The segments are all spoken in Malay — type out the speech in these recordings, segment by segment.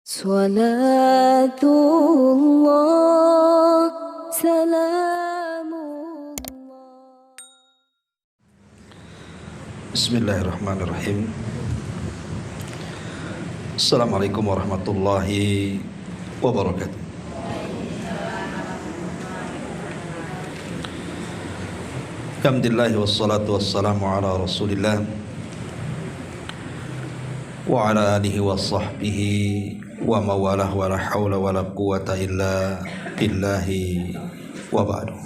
Salatullah, salamullah. Bismillahirrahmanirrahim. Assalamualaikum warahmatullahi wabarakatuh. Alhamdulillah wassalatu wassalamu ala rasulillah wa ala alihi wa sahbihi wa mawalah wa la hawla wa la quwata illa billahi wa ba'du.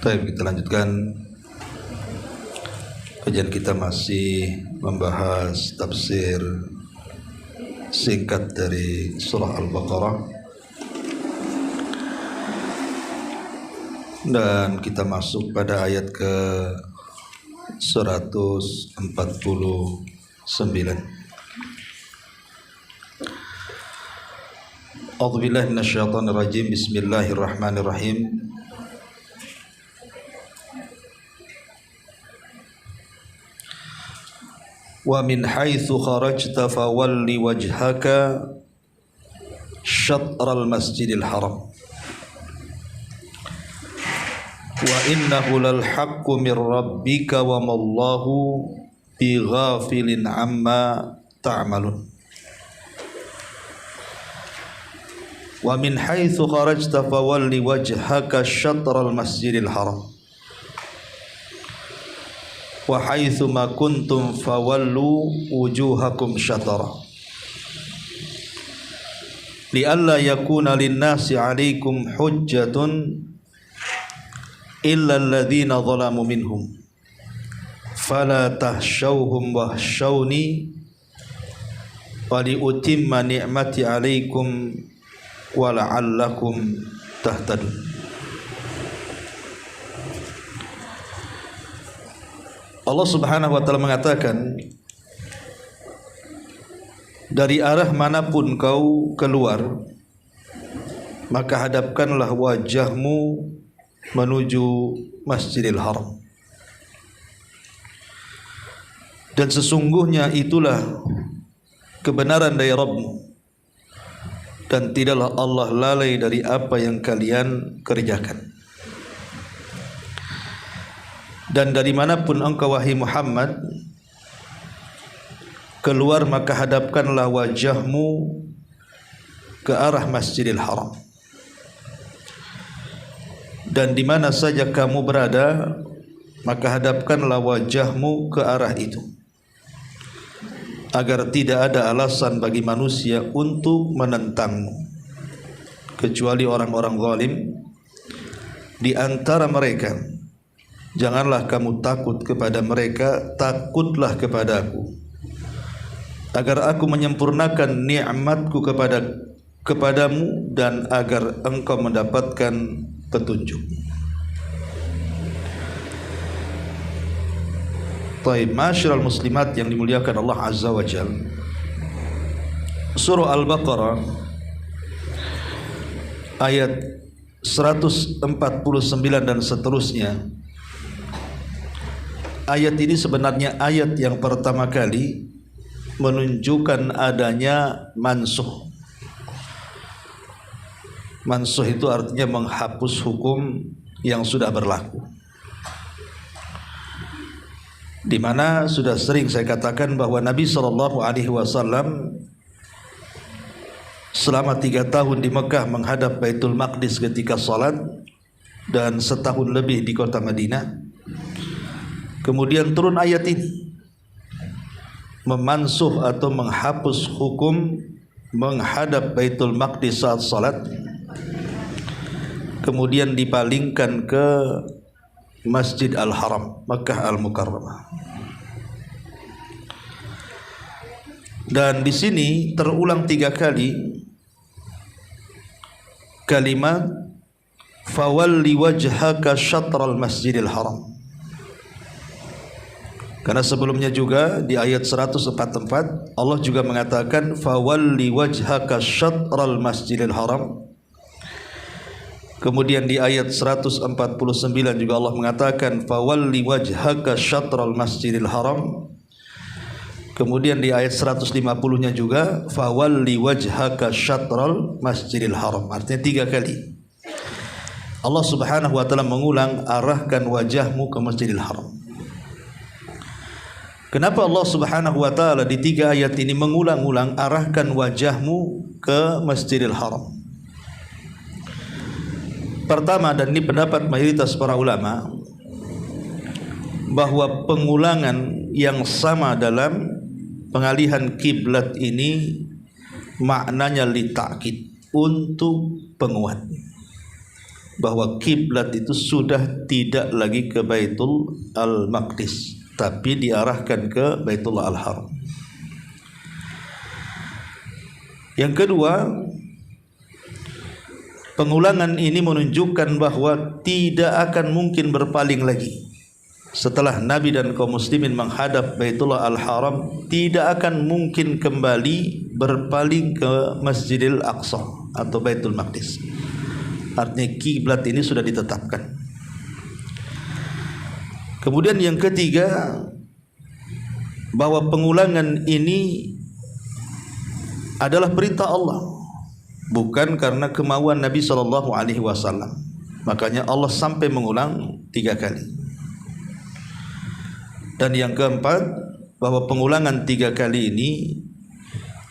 Baik, kita lanjutkan kajian kita, masih membahas tafsir singkat dari surah Al-Baqarah, dan kita masuk pada ayat ke 149. A'udzubillahi minasyaitonirrajim. Bismillahirrahmanirrahim. Wa min haitsu kharajta fawalli wajhaka syatral masjidil haram wa innahu lal haqqu mir rabbika wa mallahu bighafilin amma ta'malun. Wa min haitsu kharajta fawalli wajhaka syatral masjidil haram wa haitsu ma kuntum fawallu wujuhakum syatara li'alla yakuna lin-nasi 'alaikum hujjatun illa alladhina zalamu minhum fala tahshawhum wahshawni wa liutimma ni'mati 'alaikum wa la'allakum tahtadun. Allah Subhanahu wa ta'ala mengatakan, dari arah manapun kau keluar, maka hadapkanlah wajahmu menuju Masjidil Haram. Dan sesungguhnya itulah kebenaran dari Rabbmu, dan tidaklah Allah lalai dari apa yang kalian kerjakan. Dan dari manapun engkau wahai Muhammad keluar, maka hadapkanlah wajahmu ke arah Masjidil Haram. Dan di mana saja kamu berada, maka hadapkanlah wajahmu ke arah itu, agar tidak ada alasan bagi manusia untuk menentangmu, kecuali orang-orang zalim di antara mereka. Janganlah kamu takut kepada mereka, takutlah kepadaku, agar aku menyempurnakan nikmatku kepadamu dan agar engkau mendapatkan petunjuk. Taib, masyiral muslimat yang dimuliakan Allah Azza wa Jal, surah Al-Baqarah ayat 149 dan seterusnya. Ayat ini sebenarnya ayat yang pertama kali menunjukkan adanya mansuh. Mansuh itu artinya menghapus hukum yang sudah berlaku, di mana sudah sering saya katakan bahwa Nabi SAW selama 3 tahun di Mekah menghadap Baitul Maqdis ketika salat, dan setahun lebih di kota Madinah. Kemudian turun ayat ini memansuh atau menghapus hukum menghadap Baitul Maqdis saat salat, kemudian dipalingkan ke Masjid Al-Haram, Makkah Al-Mukarramah. Dan di sini terulang 3 kali kalimat fawalli wajhaka syatral masjidil haram. Karena sebelumnya juga di ayat 144 Allah juga mengatakan fawalli wajhaka syatral masjidil haram. Kemudian di ayat 149 juga Allah mengatakan fawalli wajhaka syatral masjidil haram. Kemudian di ayat 150-nya juga fawalli wajhaka syatral masjidil haram. Artinya 3 kali Allah Subhanahu wa taala mengulang arahkan wajahmu ke Masjidil Haram. Kenapa Allah Subhanahu wa taala di 3 ayat ini mengulang-ulang arahkan wajahmu ke Masjidil Haram? Pertama, dan ini pendapat mayoritas para ulama, bahwa pengulangan yang sama dalam pengalihan kiblat ini maknanya litakid, untuk penguat bahwa kiblat itu sudah tidak lagi ke Baitul Al-Maqdis, tapi diarahkan ke Baitullah Al-Haram. Yang kedua, pengulangan ini menunjukkan bahwa tidak akan mungkin berpaling lagi. Setelah Nabi dan kaum muslimin menghadap Baitullah Al-Haram, tidak akan mungkin kembali berpaling ke Masjidil Aqsa atau Baitul Maqdis. Artinya kiblat ini sudah ditetapkan. Kemudian yang ketiga, bahwa pengulangan ini adalah perintah Allah, bukan karena kemauan Nabi SAW. Makanya Allah sampai mengulang 3 kali. Dan yang keempat, bahwa pengulangan 3 kali ini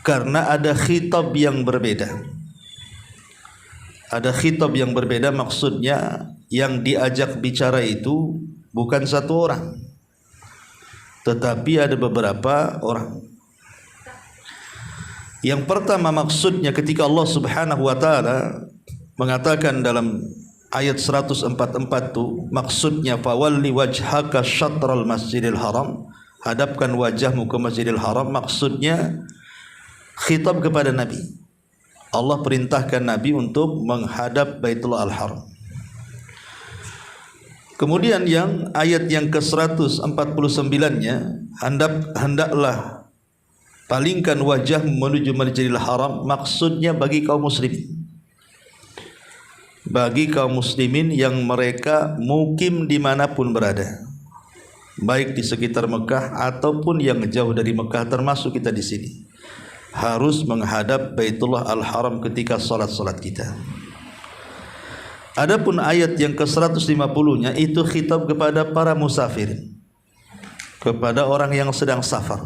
karena ada khitab yang berbeda. Ada khitab yang berbeda, maksudnya yang diajak bicara itu bukan 1 orang, tetapi ada beberapa orang. Yang pertama maksudnya ketika Allah Subhanahu wa taala mengatakan dalam ayat 144 itu, maksudnya fawalli wajhaka syatral masjidil haram, hadapkan wajahmu ke Masjidil Haram, maksudnya khitab kepada Nabi. Allah perintahkan Nabi untuk menghadap Baitullah Al-Haram. Kemudian yang ayat yang ke-149-nya, hendaklah palingkan wajah menuju Masjidil Haram, maksudnya bagi kaum muslimin. Bagi kaum muslimin yang mereka mukim dimanapun berada, baik di sekitar Mekah ataupun yang jauh dari Mekah, termasuk kita di sini, harus menghadap Baitullah Al-Haram ketika salat-salat kita. Adapun ayat yang ke-150-nya itu khitab kepada para musafir, kepada orang yang sedang safar.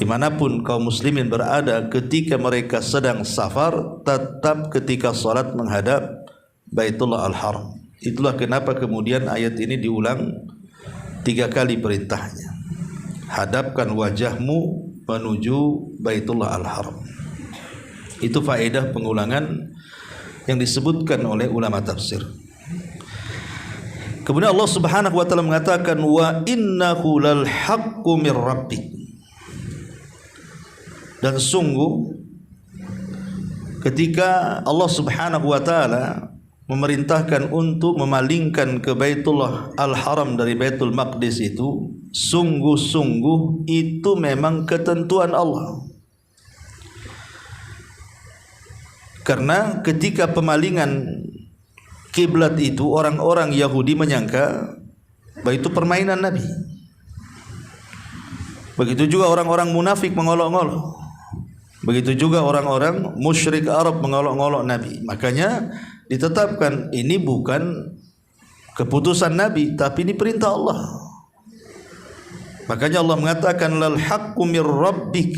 Dimanapun kaum muslimin berada ketika mereka sedang safar, tetap ketika salat menghadap Baitullah Al-Haram. Itulah kenapa kemudian ayat ini diulang 3 kali perintahnya. Hadapkan wajahmu menuju Baitullah Al-Haram. Itu faedah pengulangan yang disebutkan oleh ulama tafsir. Kemudian Allah Subhanahu wa taala mengatakan wa innahu lal haqqu mir rabbik. Dan sungguh ketika Allah Subhanahu wa taala memerintahkan untuk memalingkan ke Baitullah Al-Haram dari Baitul Maqdis itu, sungguh-sungguh itu memang ketentuan Allah. Karena ketika pemalingan kiblat itu, orang-orang Yahudi menyangka bahwa itu permainan Nabi. Begitu juga orang-orang munafik mengolok-olok. Begitu juga orang-orang musyrik Arab mengolok-olok Nabi. Makanya ditetapkan ini bukan keputusan Nabi, tapi ini perintah Allah. Makanya Allah mengatakan lal haqqu mir rabbik.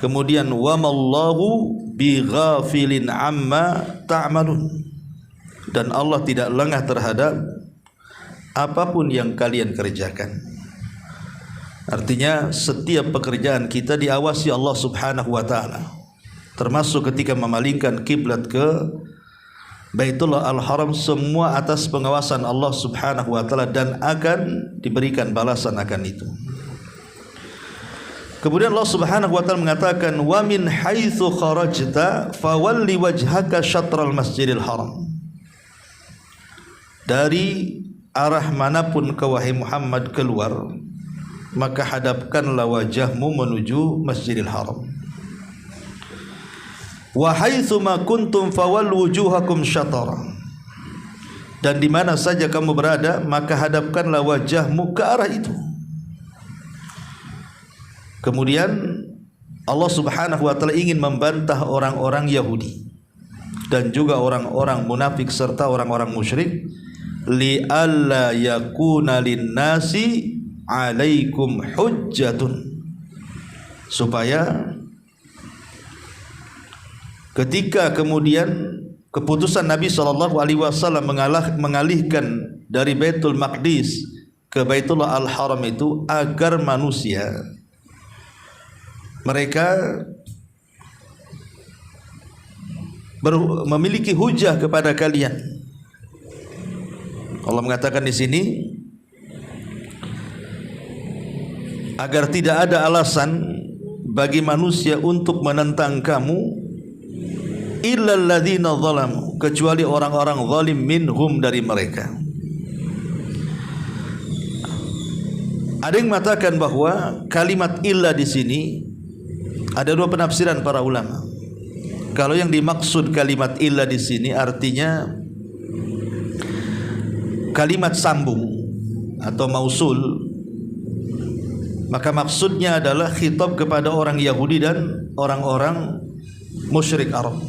Kemudian wa mallahu bighafilin amma ta'malun. Dan Allah tidak lengah terhadap apapun yang kalian kerjakan. Artinya setiap pekerjaan kita diawasi Allah Subhanahu wa taala. Termasuk ketika memalingkan kiblat ke Baitullah Al-Haram, semua atas pengawasan Allah Subhanahu wa taala dan akan diberikan balasan akan itu. Kemudian Allah Subhanahu wa taala mengatakan wa min haitsu kharajta fawalli wajhaka syatral masjidil haram. dari arah manapun kau wahai Muhammad keluar, maka hadapkanlah wajahmu menuju Masjidil Haram. Wa haitsu ma kuntum fawallu wujuhakum syatara. Dan di mana saja kamu berada, maka hadapkanlah wajahmu ke arah itu. Kemudian Allah Subhanahu wa taala ingin membantah orang-orang Yahudi dan juga orang-orang munafik serta orang-orang musyrik, li alla yakuna linnasi alaikum hujjatun, supaya ketika kemudian keputusan Nabi SAW mengalihkan dari Baitul Maqdis ke Baitullah Al-Haram itu, agar manusia mereka memiliki hujah kepada kalian. Allah mengatakan di sini, agar tidak ada alasan bagi manusia untuk menentang kamu, illal ladzina zalamu, kecuali orang-orang zalim minhum, dari mereka. Ada yang mengatakan bahwa kalimat illa di sini ada dua penafsiran para ulama. Kalau yang dimaksud kalimat illa di sini artinya kalimat sambung atau mausul, maka maksudnya adalah khitab kepada orang Yahudi dan orang-orang musyrik Arab.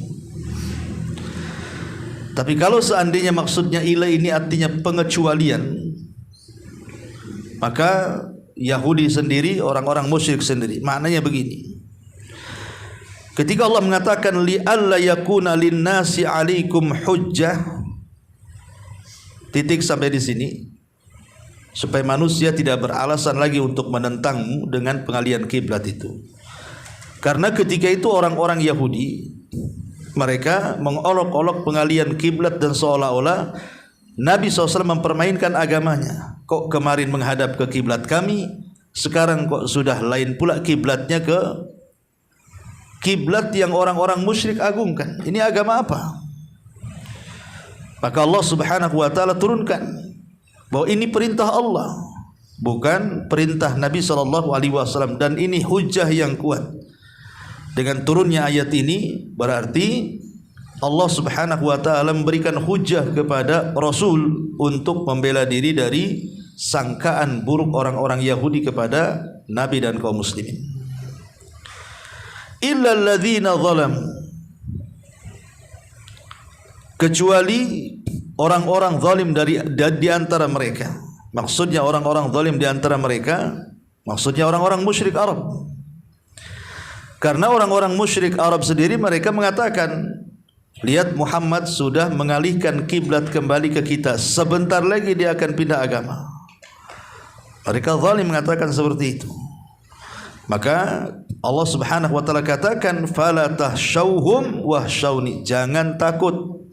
Tapi kalau seandainya maksudnya illa ini artinya pengecualian, maka Yahudi sendiri, orang-orang musyrik sendiri. Maknanya begini, ketika Allah mengatakan li alla yakuna linnasi alaikum hujjah, titik sampai di sini, supaya manusia tidak beralasan lagi untuk menentangmu dengan pengalihan kiblat itu. Karena ketika itu orang-orang Yahudi, mereka mengolok-olok pengalihan kiblat dan seolah-olah Nabi SAW mempermainkan agamanya. Kok kemarin menghadap ke kiblat kami, sekarang kok sudah lain pula kiblatnya ke kiblat yang orang-orang musyrik agungkan. Ini agama apa? Maka Allah Subhanahu wa taala turunkan bahwa ini perintah Allah, bukan perintah Nabi SAW, dan ini hujah yang kuat. Dengan turunnya ayat ini berarti Allah Subhanahu wa taala memberikan hujah kepada Rasul untuk membela diri dari sangkaan buruk orang-orang Yahudi kepada Nabi dan kaum muslimin. Illal ladzina zalamu, kecuali orang-orang zalim di antara mereka. Maksudnya orang-orang zalim di antara mereka, maksudnya orang-orang musyrik Arab. Karena orang-orang musyrik Arab sendiri mereka mengatakan, lihat Muhammad sudah mengalihkan kiblat kembali ke kita, sebentar lagi dia akan pindah agama. Mereka zalim mengatakan seperti itu. Maka Allah Subhanahu wa taala katakan, fala tahsyauhum wahsyauni, jangan takut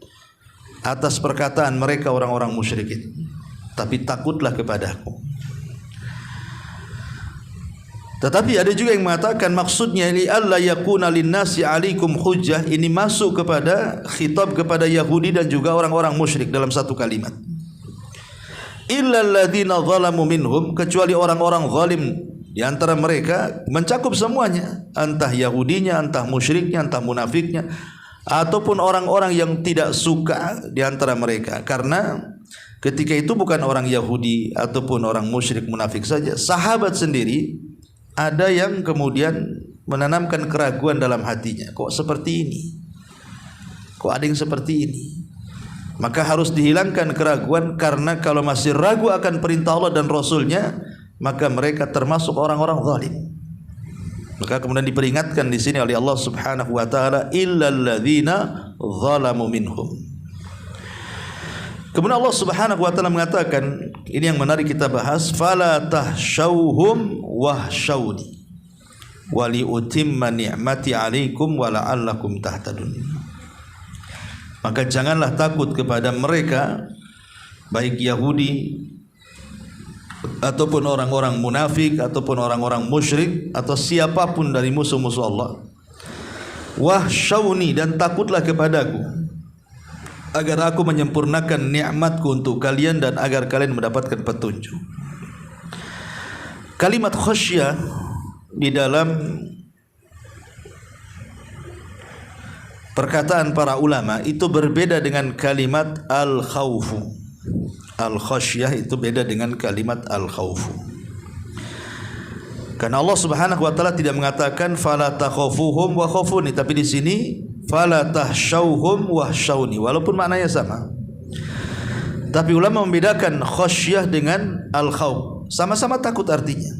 atas perkataan mereka orang-orang musyrik itu, tapi takutlah kepadaku. Tetapi ada juga yang mengatakan maksudnya li alla yakuna linnasi alaikum hujjah, ini masuk kepada khitab kepada Yahudi dan juga orang-orang musyrik dalam satu kalimat. Illal ladzina zalamu minhum, kecuali orang-orang zalim di antara mereka, mencakup semuanya, entah Yahudinya, entah musyriknya, entah munafiknya, ataupun orang-orang yang tidak suka di antara mereka. Karena ketika itu bukan orang Yahudi ataupun orang musyrik munafik saja, sahabat sendiri ada yang kemudian menanamkan keraguan dalam hatinya. Kok seperti ini? Kok ada yang seperti ini? Maka harus dihilangkan keraguan, karena kalau masih ragu akan perintah Allah dan Rasulnya, maka mereka termasuk orang-orang zalim. Maka kemudian diperingatkan di sini oleh Allah Subhanahu wa taala, illal ladzina zalamu minhum. Kemudian Allah Subhanahu wa taala mengatakan, ini yang menarik kita bahas, fala tahsyauhum wahsyauni wa li utimma ni'mati 'alaikum wa la'allakum tahtadun. Maka janganlah takut kepada mereka, baik Yahudi ataupun orang-orang munafik ataupun orang-orang musyrik atau siapapun dari musuh-musuh Allah. Wahsyauni, dan takutlah kepadaku. agar aku menyempurnakan nikmatku untuk kalian dan agar kalian mendapatkan petunjuk. Kalimat khasyah di dalam perkataan para ulama itu berbeda dengan kalimat al-khawfu. Al-khasyah itu beda dengan kalimat al-khawfu. Karena Allah Subhanahu wa taala tidak mengatakan fala takhafuhum wa khafuni, tapi di sini fala tahsyauhum wahsyauni, walaupun maknanya sama. Tapi ulama membedakan khasyah dengan al-khauf. Sama-sama takut artinya.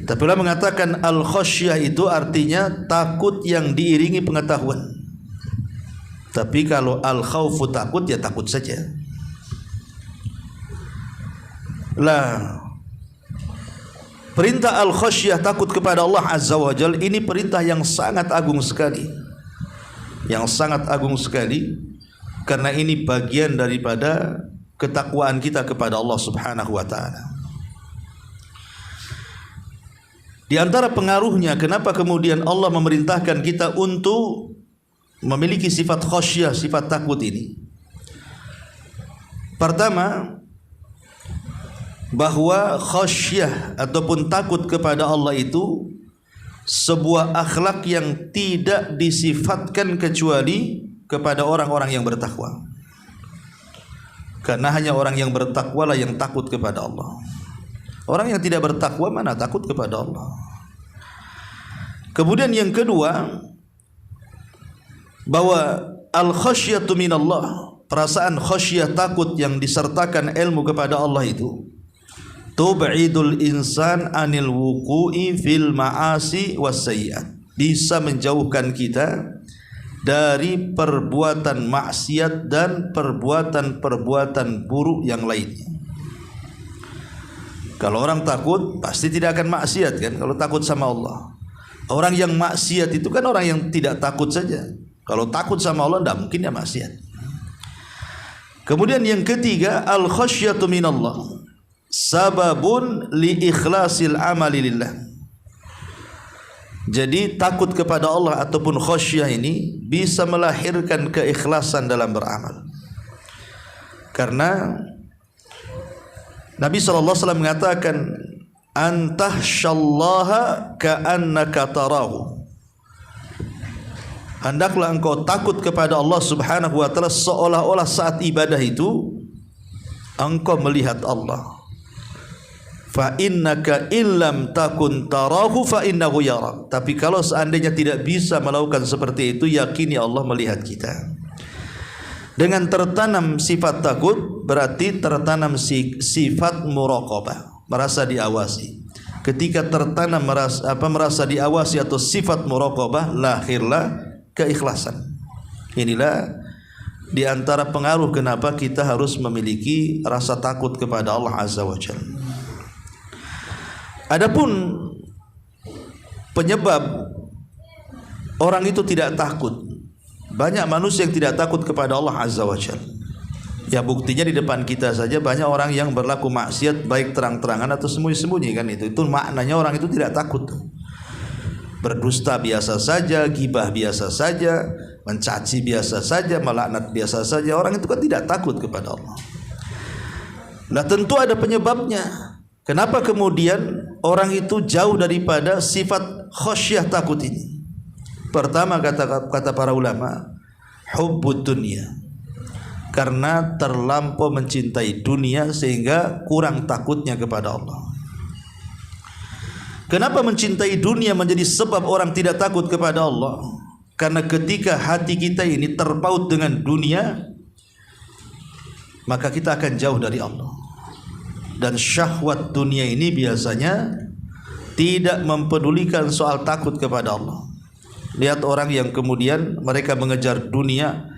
Tapi ulama mengatakan al-khasyah itu artinya takut yang diiringi pengetahuan. Tapi kalau al-khaufu takut, ya takut saja. Lah, perintah al-khasyah, takut kepada Allah Azza wa Jalla, ini perintah yang sangat agung sekali. Yang sangat agung sekali, karena ini bagian daripada ketakwaan kita kepada Allah Subhanahu wa taala. Di antara pengaruhnya kenapa kemudian Allah memerintahkan kita untuk memiliki sifat khasyah, sifat takut ini. Pertama, bahwa khasyah ataupun takut kepada Allah itu sebuah akhlak yang tidak disifatkan kecuali kepada orang-orang yang bertakwa. Karena hanya orang yang bertakwa lah yang takut kepada Allah. Orang yang tidak bertakwa mana takut kepada Allah. Kemudian yang kedua, bahwa al-khasyatu minallah, perasaan khasyah takut yang disertakan ilmu kepada Allah itu tub'idul insan anil wuqu'i fil ma'asi was sayyi'at, bisa menjauhkan kita dari perbuatan maksiat dan perbuatan-perbuatan buruk yang lainnya. Kalau orang takut pasti tidak akan maksiat kan, kalau takut sama Allah. Orang yang maksiat itu kan orang yang tidak takut saja. Kalau takut sama Allah tidak mungkin dia maksiat. Kemudian yang ketiga, al-khasyatu minallah sababun li ikhlasil amali lillah. Jadi takut kepada Allah ataupun khasyah ini bisa melahirkan keikhlasan dalam beramal. Karena Nabi SAW mengatakan antahsyallaha ka'annaka tarahu, hendaklah engkau takut kepada Allah Subhanahu wa taala seolah-olah saat ibadah itu engkau melihat Allah. Fa innaka illam takun tarahu fa innahu yarak. Tapi kalau seandainya tidak bisa melakukan seperti itu, yakini Allah melihat kita. Dengan tertanam sifat takut berarti tertanam sifat muraqabah, merasa diawasi. Ketika tertanam merasa diawasi atau sifat muraqabah, lahirlah keikhlasan. Inilah di antara pengaruh kenapa kita harus memiliki rasa takut kepada Allah Azza wa Jalla. Adapun penyebab orang itu tidak takut, banyak manusia yang tidak takut kepada Allah Azza wa Jalla. Ya buktinya di depan kita saja banyak orang yang berlaku maksiat baik terang-terangan atau sembunyi-sembunyi kan itu. Itu maknanya orang itu tidak takut. Berdusta biasa saja, gibah biasa saja, mencaci biasa saja, melaknat biasa saja. Orang itu kan tidak takut kepada Allah. Nah tentu ada penyebabnya. Kenapa kemudian orang itu jauh daripada sifat khasyah takut ini? Pertama kata para ulama, hubbud dunya. Karena terlampau mencintai dunia sehingga kurang takutnya kepada Allah. Kenapa mencintai dunia menjadi sebab orang tidak takut kepada Allah? Karena ketika hati kita ini terpaut dengan dunia, maka kita akan jauh dari Allah. Dan syahwat dunia ini biasanya tidak mempedulikan soal takut kepada Allah. Lihat orang yang kemudian mereka mengejar dunia,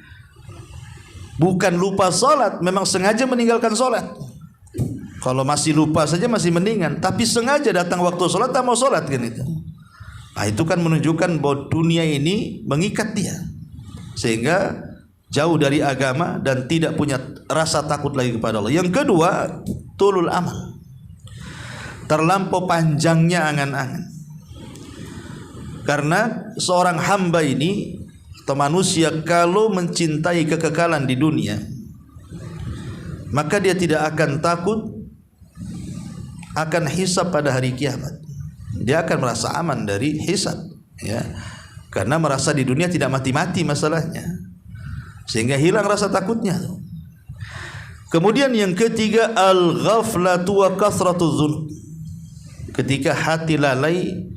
bukan lupa sholat, memang sengaja meninggalkan sholat. Kalau masih lupa saja masih mendingan, tapi sengaja datang waktu sholat tak mau sholat kan itu. Nah itu kan menunjukkan bahwa dunia ini mengikat dia, sehingga jauh dari agama dan tidak punya rasa takut lagi kepada Allah. Yang kedua, tulul amal, terlampau panjangnya angan-angan. Karena seorang hamba ini atau manusia kalau mencintai kekekalan di dunia, maka dia tidak akan takut akan hisab pada hari kiamat. Dia akan merasa aman dari hisab, ya, karena merasa di dunia tidak mati-mati masalahnya, sehingga hilang rasa takutnya. Kemudian yang ketiga, al-ghaflatu wa kathratu dzunub. Ketika hati lalai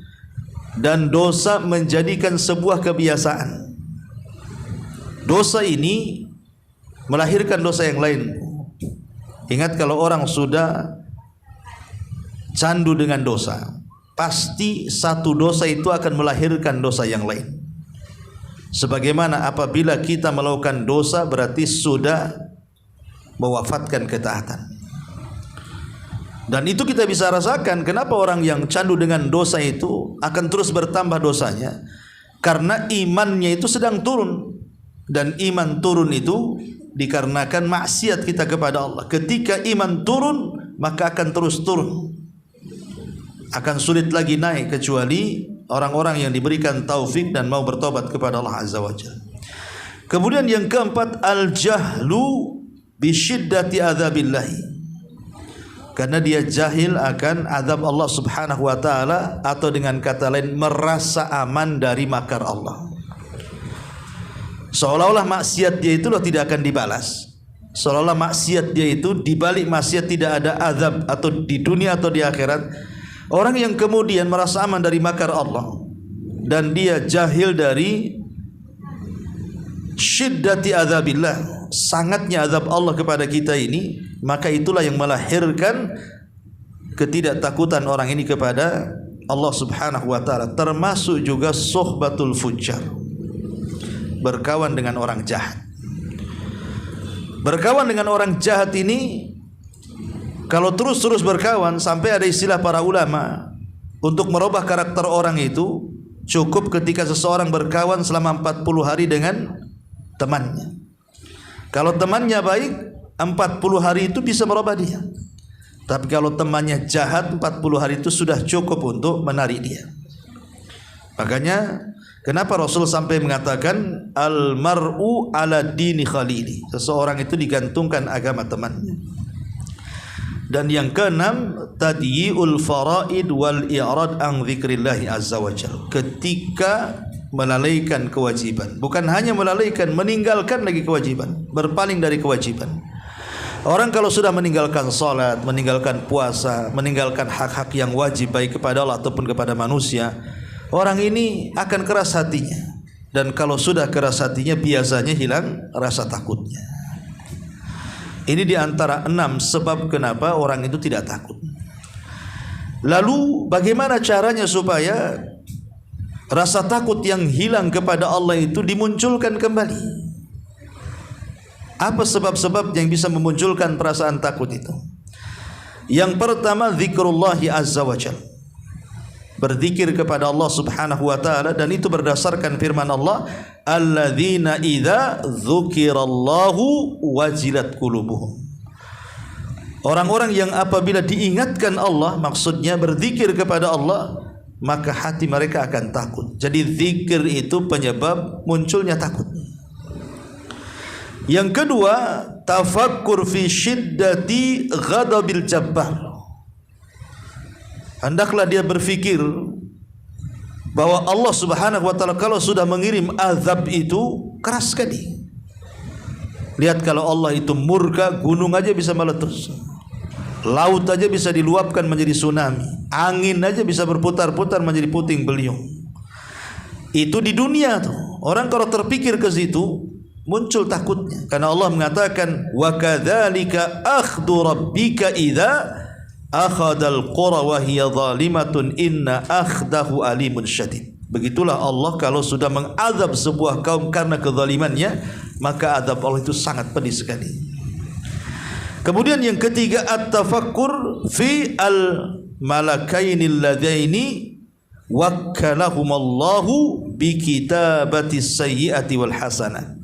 dan dosa menjadikan sebuah kebiasaan. Dosa ini melahirkan dosa yang lain. Ingat, kalau orang sudah candu dengan dosa, pasti satu dosa itu akan melahirkan dosa yang lain. Sebagaimana apabila kita melakukan dosa, berarti sudah mewafatkan ketaatan. Dan itu kita bisa rasakan kenapa orang yang candu dengan dosa itu akan terus bertambah dosanya, karena imannya itu sedang turun. Dan iman turun itu dikarenakan maksiat kita kepada Allah. Ketika iman turun, maka akan terus turun, akan sulit lagi naik, kecuali orang-orang yang diberikan taufik dan mau bertobat kepada Allah Azza wa Jalla. Kemudian yang keempat, al-jahlu bisyiddati adzabillahi. Karena dia jahil akan azab Allah Subhanahu wa taala, atau dengan kata lain merasa aman dari makar Allah. Seolah-olah maksiat dia itu tidak akan dibalas. Seolah-olah maksiat dia itu, di balik maksiat tidak ada azab, atau di dunia atau di akhirat. Orang yang kemudian merasa aman dari makar Allah dan dia jahil dari syiddati adzabillah, sangatnya azab Allah kepada kita ini, maka itulah yang melahirkan ketidaktakutan orang ini kepada Allah Subhanahu wa taala. Termasuk juga suhbatul fujjar, berkawan dengan orang jahat. Berkawan dengan orang jahat ini, kalau terus-terus berkawan, sampai ada istilah para ulama, untuk merubah karakter orang itu cukup ketika seseorang berkawan selama 40 hari dengan temannya. Kalau temannya baik, 40 hari itu bisa merubah dia. Tapi kalau temannya jahat, 40 hari itu sudah cukup untuk menarik dia. Makanya kenapa Rasul sampai mengatakan al-mar'u ala dini khalili, seseorang itu digantungkan agama temannya. Dan yang keenam, tadyi'ul faraid wal i'rad an dzikrillah azza wajalla. Ketika melalaikan kewajiban, bukan hanya melalaikan, meninggalkan lagi kewajiban, berpaling dari kewajiban. Orang kalau sudah meninggalkan salat, meninggalkan puasa, meninggalkan hak-hak yang wajib baik kepada Allah ataupun kepada manusia, orang ini akan keras hatinya. Dan kalau sudah keras hatinya, biasanya hilang rasa takutnya. Ini diantara 6 sebab kenapa orang itu tidak takut. Lalu bagaimana caranya supaya rasa takut yang hilang kepada Allah itu dimunculkan kembali? Apa sebab-sebab yang bisa memunculkan perasaan takut itu? Yang pertama, zikrullahi azza wa jalla, berzikir kepada Allah Subhanahu wa taala, dan itu berdasarkan firman Allah, alladzina idza dzukirallahu wajilat qulubuhum. Orang-orang yang apabila diingatkan Allah, maksudnya berzikir kepada Allah, maka hati mereka akan takut. Jadi zikir itu penyebab munculnya takut. Yang kedua, tafakkur fi syiddati ghadabil jabbar. Hendaklah dia berfikir bahwa Allah Subhanahu wa taala kalau sudah mengirim azab itu keras sekali. Lihat, kalau Allah itu murka, gunung aja bisa meletus, laut aja bisa diluapkan menjadi tsunami, angin aja bisa berputar-putar menjadi puting beliung. Itu di dunia tuh. Orang kalau terpikir ke situ muncul takutnya, karena Allah mengatakan wa kadzalika akhdhu rabbika idza akhadal qura wa hiya zalimatun inna akhdahu alimun syadid. Begitulah Allah kalau sudah mengazab sebuah kaum karena kezalimannya, maka azab Allah itu sangat pedih sekali. Kemudian yang ketiga, at-tafakkur fi al-malakainil ladaini wakkalahumallahu bi kitabatis sayyiati wal hasanah.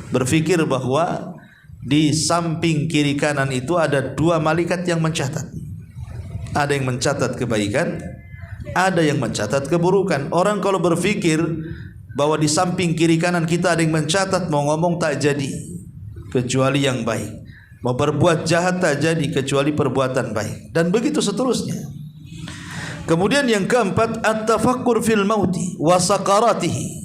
Berfikir bahwa di samping kiri kanan itu ada 2 malaikat yang mencatat. Ada yang mencatat kebaikan, ada yang mencatat keburukan. Orang kalau berfikir bahwa di samping kiri kanan kita ada yang mencatat, mau ngomong tak jadi kecuali yang baik, mau berbuat jahat tak jadi kecuali perbuatan baik, dan begitu seterusnya. Kemudian yang keempat, at-tafakkur fil mauti wa sakaratihi.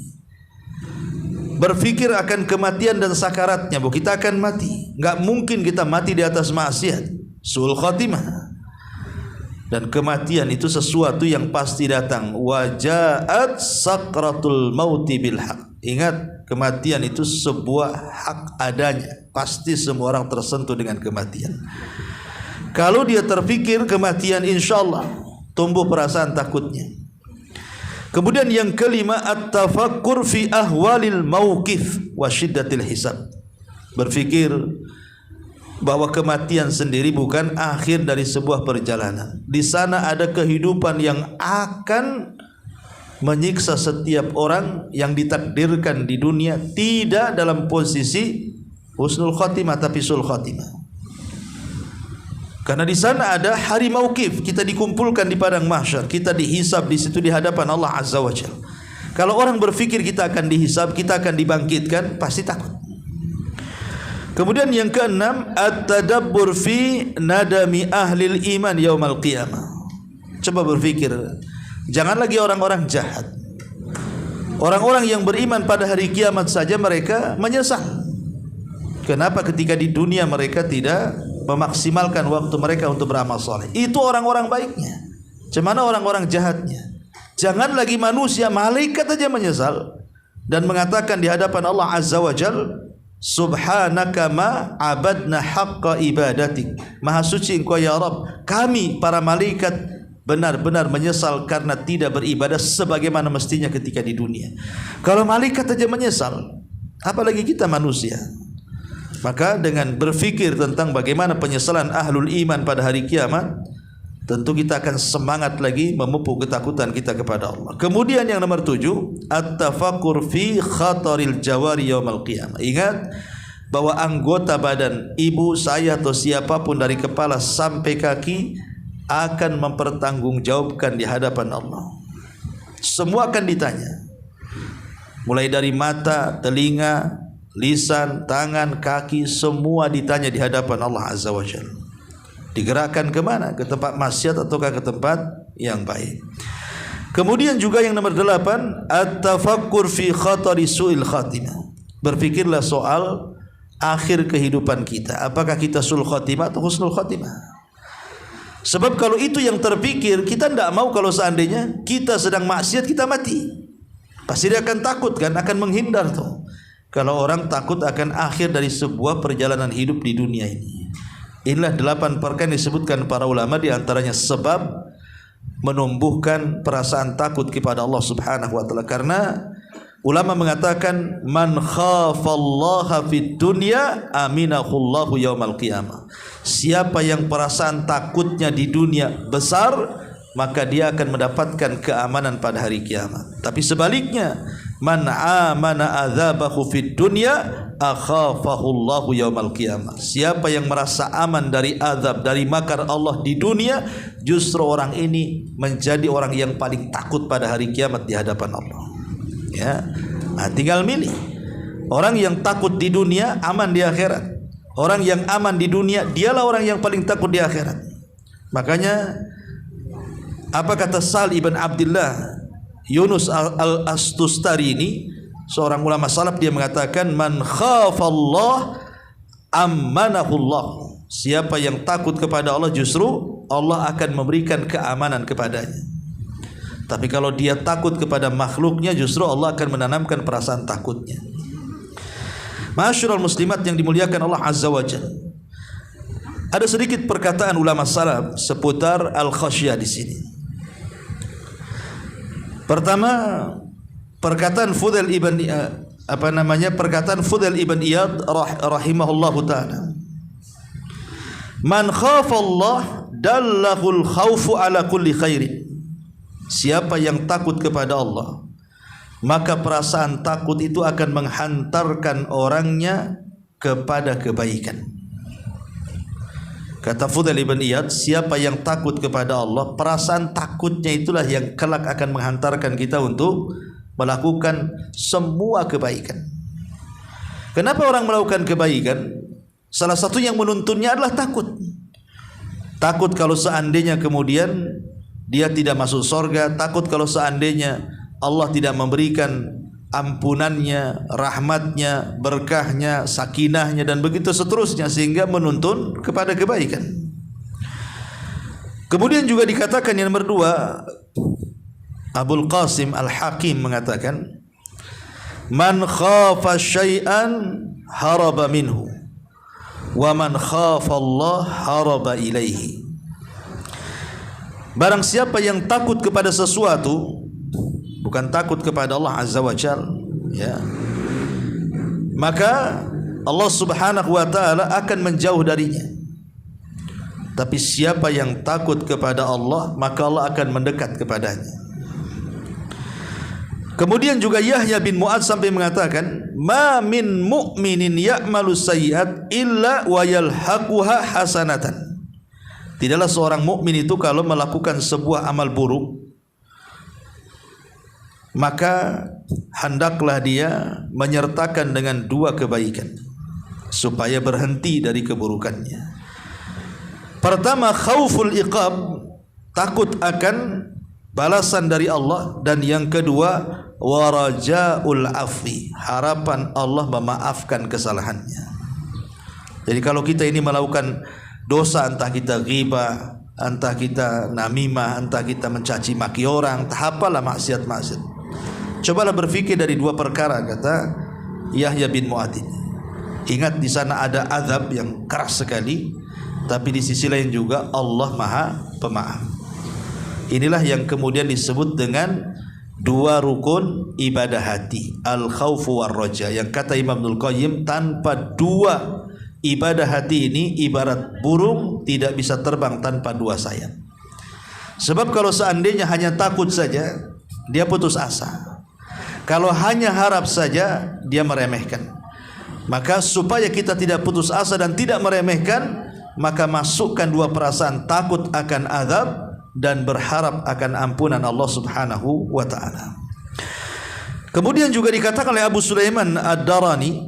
Berfikir akan kematian dan sakaratnya, bahwa kita akan mati. Enggak mungkin kita mati di atas maksiat, suul khatimah. Dan kematian itu sesuatu yang pasti datang. Wajaat sakratul mauti bil haq. Ingat, kematian itu sebuah hak adanya. Pasti semua orang tersentuh dengan kematian. Kalau dia terfikir kematian, insyaallah tumbuh perasaan takutnya. Kemudian yang kelima, at-tafakkur fi ahwalil mauqif wa syiddatil hisab. Berfikir bahwa kematian sendiri bukan akhir dari sebuah perjalanan. Di sana ada kehidupan yang akan menyiksa setiap orang yang ditakdirkan di dunia tidak dalam posisi husnul khatimah tapi sul khatimah. Karena di sana ada hari mauqif, kita dikumpulkan di padang mahsyar, kita dihisab di situ di hadapan Allah Azza wa Jalla. Kalau orang berfikir kita akan dihisab, kita akan dibangkitkan, pasti takut. Kemudian yang keenam, at-tadabbur fi nadami ahlil iman yaumal qiyamah. Coba berfikir, jangan lagi orang-orang jahat. Orang-orang yang beriman pada hari kiamat saja mereka menyesal. Kenapa ketika di dunia mereka tidak memaksimalkan waktu mereka untuk beramal soleh? Itu orang-orang baiknya. Cemana orang-orang jahatnya? Jangan lagi manusia, malaikat aja menyesal dan mengatakan di hadapan Allah Azza wa Jalla, subhanaka ma abadna haqqa ibadatik. Maha suci engkau ya Rabb, kami para malaikat benar-benar menyesal karena tidak beribadah sebagaimana mestinya ketika di dunia. Kalau malaikat saja menyesal, apalagi kita manusia. Maka dengan berfikir tentang bagaimana penyesalan ahlul iman pada hari kiamat, tentu kita akan semangat lagi memupuk ketakutan kita kepada Allah. Kemudian yang nomor 7, at-tafakkur fi khataril jawari yaumal qiyamah. Ingat bahwa anggota badan ibu, saya atau siapapun dari kepala sampai kaki akan mempertanggungjawabkan di hadapan Allah. Semua akan ditanya. Mulai dari mata, telinga, lisan, tangan, kaki, semua ditanya di hadapan Allah Azza wa Jalla. Digerakkan ke mana? Ke tempat maksiat ataukah ke tempat yang baik? Kemudian juga yang nomor 8, at-tafakkur fi khatari su'il khatimah. Berfikirlah soal akhir kehidupan kita. Apakah kita sul khatimah atau husnul khatimah? Sebab kalau itu yang terpikir, kita tidak mau kalau seandainya kita sedang maksiat kita mati. Pasti dia akan takut kan, akan menghindar tuh. Kalau orang takut akan akhir dari sebuah perjalanan hidup di dunia ini. Inilah 8 perkara yang disebutkan para ulama, di antaranya sebab menumbuhkan perasaan takut kepada Allah Subhanahu wa taala. Karena ulama mengatakan man khafallaha fid dunya aminahullahu yaumal qiyamah. Siapa yang perasaan takutnya di dunia besar, maka dia akan mendapatkan keamanan pada hari kiamat. Tapi sebaliknya, man amana adzabahu fid dunya akhafahullahu yaumal qiyamah. Siapa yang merasa aman dari azab, dari makar Allah di dunia, justru orang ini menjadi orang yang paling takut pada hari kiamat di hadapan Allah. Ya. Nah, tinggal milih. Orang yang takut di dunia aman di akhirat. Orang yang aman di dunia dialah orang yang paling takut di akhirat. Makanya apa kata Sal ibn Abdullah Yunus al-Astustari ini, seorang ulama salaf, dia mengatakan man khafallah ammanahullah. Siapa yang takut kepada Allah, justru Allah akan memberikan keamanan kepadanya. Tapi kalau dia takut kepada makhluknya, justru Allah akan menanamkan perasaan takutnya. Ma'asyiral muslimat yang dimuliakan Allah Azza wa Jalla, ada sedikit perkataan ulama salaf seputar al-khasyah di sini. Pertama, perkataan Fudail ibn perkataan Fudail ibn Iyad rahimahullahu taala. Man khafa Allah dallahul khaufu ala kulli khairin. Siapa yang takut kepada Allah, maka perasaan takut itu akan menghantarkan orangnya kepada kebaikan. Kata Fudail ibn Iyad, siapa yang takut kepada Allah, perasaan takutnya itulah yang kelak akan menghantarkan kita untuk melakukan semua kebaikan. Kenapa orang melakukan kebaikan? Salah satu yang menuntunnya adalah takut. Takut kalau seandainya kemudian dia tidak masuk surga, takut kalau seandainya Allah tidak memberikan ampunannya, rahmatnya, berkahnya, sakinahnya, dan begitu seterusnya, sehingga menuntun kepada kebaikan. Kemudian juga dikatakan yang nomor 2, Abul Qasim Al-Hakim mengatakan, man khafa syai'an haraba minhu, wa man khafa Allah haraba ilaihi. Barang siapa yang takut kepada sesuatu, bukan takut kepada Allah Azza wa Jalla, ya, maka Allah Subhanahu wa taala akan menjauh darinya. Tapi siapa yang takut kepada Allah, maka Allah akan mendekat kepadanya. Kemudian juga Yahya bin Mu'adz sampai mengatakan, ma min mu'minin ya'malu sayyi'at illa wa yalhaquha hasanatan. Tidaklah seorang mukmin itu kalau melakukan sebuah amal buruk, maka hendaklah dia menyertakan dengan 2 kebaikan supaya berhenti dari keburukannya. Pertama, khauful iqab, takut akan balasan dari Allah, dan yang kedua, warajaul afwi, harapan Allah memaafkan kesalahannya. Jadi kalau kita ini melakukan dosa, entah kita ghibah, entah kita namimah, entah kita mencaci maki orang, entah apalah maksiat-maksiat, cobalah berfikir dari 2 perkara, kata Yahya bin Mu'adz. Ingat di sana ada azab yang keras sekali, tapi di sisi lain juga Allah Maha Pemaaf. Inilah yang kemudian disebut dengan 2 rukun ibadah hati, al-khaufu war-raja, yang kata Imam Ibnul Qayyim, tanpa 2 ibadah hati ini ibarat burung tidak bisa terbang tanpa 2 sayap. Sebab kalau seandainya hanya takut saja, dia putus asa. Kalau hanya harap saja, dia meremehkan. Maka supaya kita tidak putus asa dan tidak meremehkan, maka masukkan 2 perasaan, takut akan azab dan berharap akan ampunan Allah Subhanahu wa taala. Kemudian juga dikatakan oleh Abu Sulaiman Ad-Darani,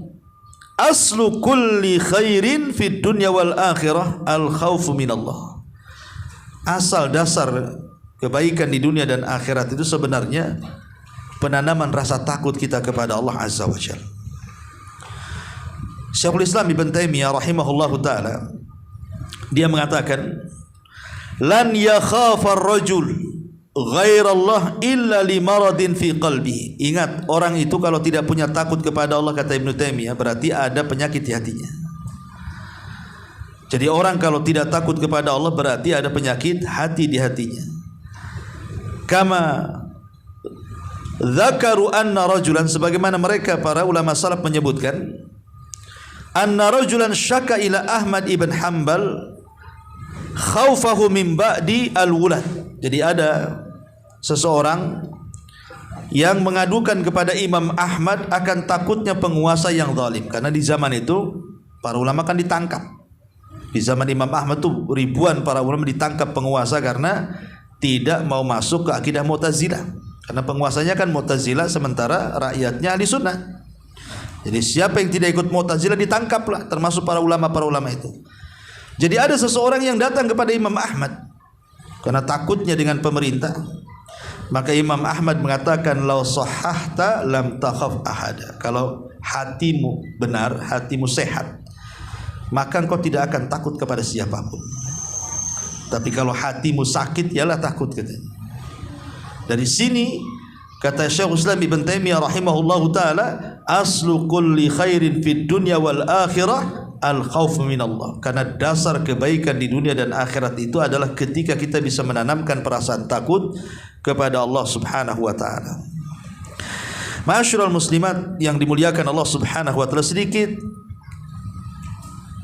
aslu kulli khairin fid dunya wal akhirah al khaufu minallah. Asal dasar kebaikan di dunia dan akhirat itu sebenarnya penanaman rasa takut kita kepada Allah Azza wa Jalla. Syekhul Islam Ibn Taimiyah rahimahullahu taala, dia mengatakan, lan yakhafa ar-rajul ghairallah illa limaradin fi qalbi. Ingat, orang itu kalau tidak punya takut kepada Allah, kata Ibnu Taimiyah, berarti ada penyakit di hatinya. Jadi orang kalau tidak takut kepada Allah berarti ada penyakit hati di hatinya. Kama dzakaru anna rajulan, sebagaimana mereka para ulama salaf menyebutkan, anna rajulan syaka ila Ahmad ibn Hanbal khaufahu min ba'di al-wulad. Jadi ada seseorang yang mengadukan kepada Imam Ahmad akan takutnya penguasa yang zalim, karena di zaman itu para ulama kan ditangkap. Di zaman Imam Ahmad itu ribuan para ulama ditangkap penguasa karena tidak mau masuk ke akidah Mu'tazilah, karena penguasanya kan Mu'tazilah sementara rakyatnya ahli sunnah. Jadi siapa yang tidak ikut Mu'tazilah ditangkaplah, termasuk para ulama itu. Jadi ada seseorang yang datang kepada Imam Ahmad karena takutnya dengan pemerintah. Maka Imam Ahmad mengatakan, lau sahahta lam takhaf ahada. Kalau hatimu benar, hatimu sehat, maka engkau tidak akan takut kepada siapapun. Tapi kalau hatimu sakit, ialah takut, katanya. Dari sini kata Syekhul Islam Ibn Taimiyah rahimahullahu taala, aslu kulli khairin fid dunya wal akhirah al-khawf minallah. Karena dasar kebaikan di dunia dan akhirat itu adalah ketika kita bisa menanamkan perasaan takut kepada Allah Subhanahu wa taala. Ma'asyiral muslimat yang dimuliakan Allah Subhanahu wa taala, sedikit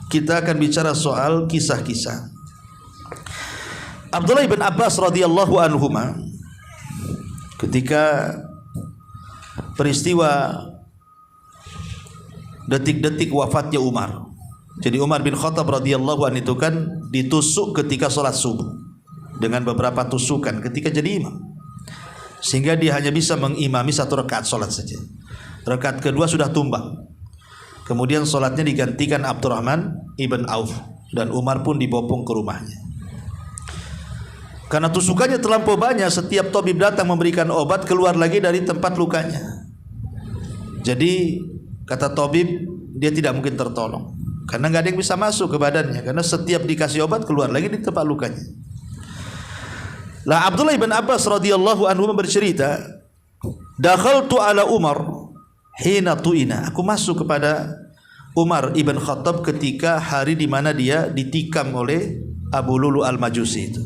kita akan bicara soal kisah-kisah. Abdullah bin Abbas radhiyallahu anhuma, ketika peristiwa detik-detik wafatnya Umar. Jadi Umar bin Khattab radhiyallahu anhu itu kan ditusuk ketika sholat subuh dengan beberapa tusukan ketika jadi imam. sehingga dia hanya bisa mengimami 1 rakaat salat saja. Rakaat kedua sudah tumbang. Kemudian salatnya digantikan Abdurrahman ibn Auf, dan Umar pun dibopong ke rumahnya. Karena tusukannya terlampau banyak, setiap tabib datang memberikan obat, keluar lagi dari tempat lukanya. Jadi kata tabib, dia tidak mungkin tertolong karena nggak ada yang bisa masuk ke badannya, karena setiap dikasih obat keluar lagi di tempat lukanya. Lah Abdullah ibn Abbas radhiyallahu anhu bercerita, dakhaltu ala Umar hina tu'ina. Aku masuk kepada Umar ibn Khattab ketika hari di mana dia ditikam oleh Abu Lulu al-Majusi itu.